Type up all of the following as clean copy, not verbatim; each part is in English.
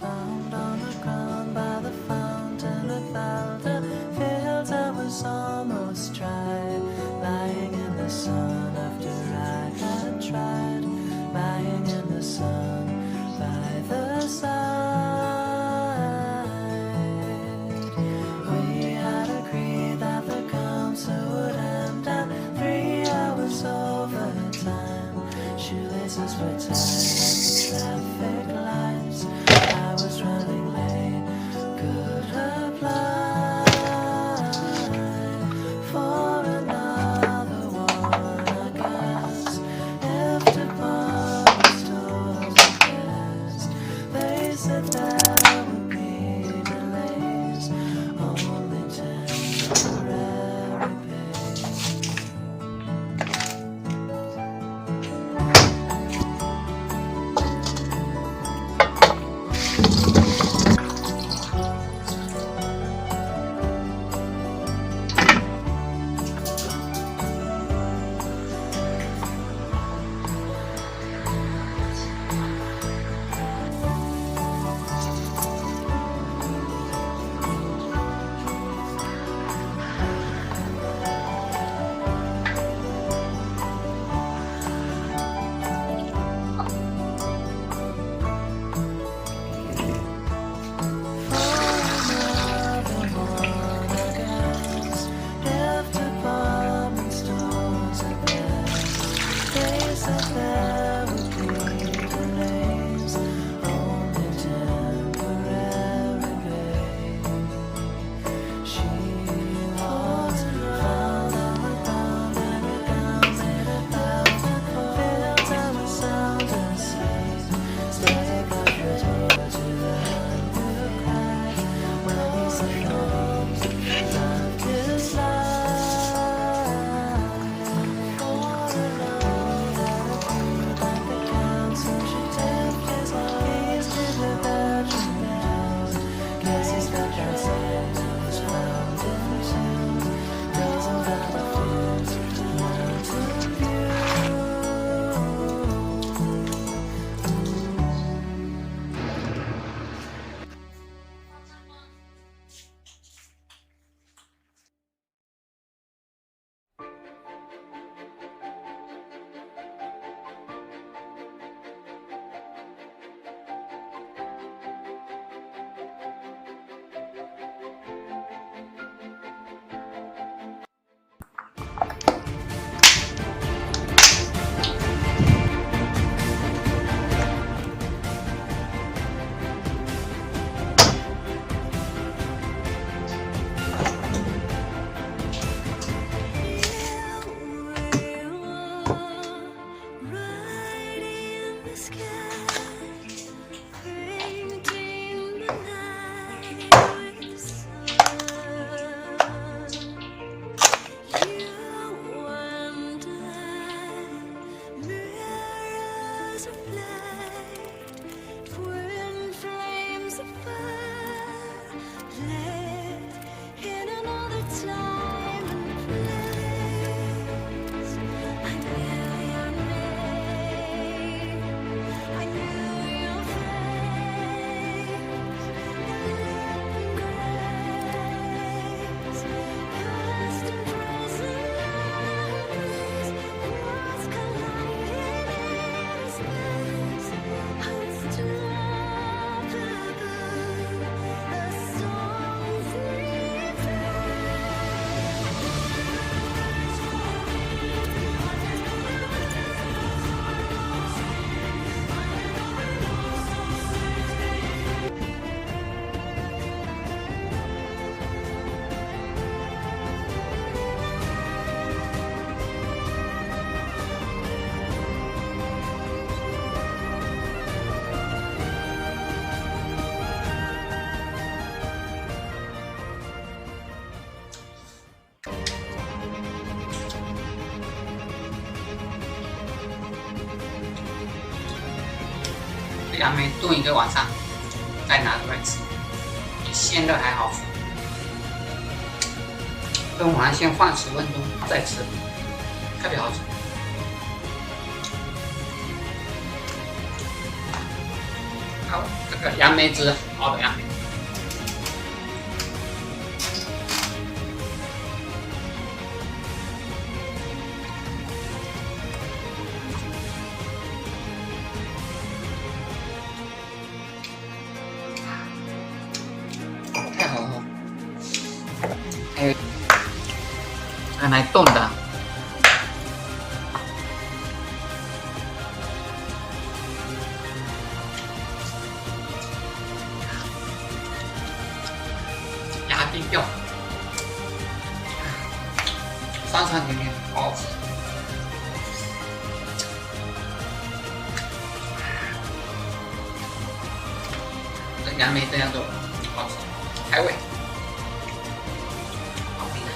Found on the ground by the fountain of Alda Fields. I was almost dry, lying in the sun after I had tried, lying in the sun by the side. We had agreed that the concert would end at 3 hours overtime. Shoelaces were tied at the traffic lights. I was 杨梅炖一个晚上，再拿出来吃，比鲜的还好吃。炖完先放10分钟再吃，特别好吃。好，这个杨梅汁熬的杨梅。太好了，还有拿来炖的，鸭冰吊，酸酸甜甜，好好吃。这杨梅这样做好吃，开胃。好味的，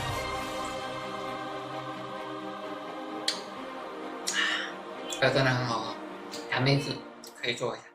这真的很好喝，杨梅汁可以做一下。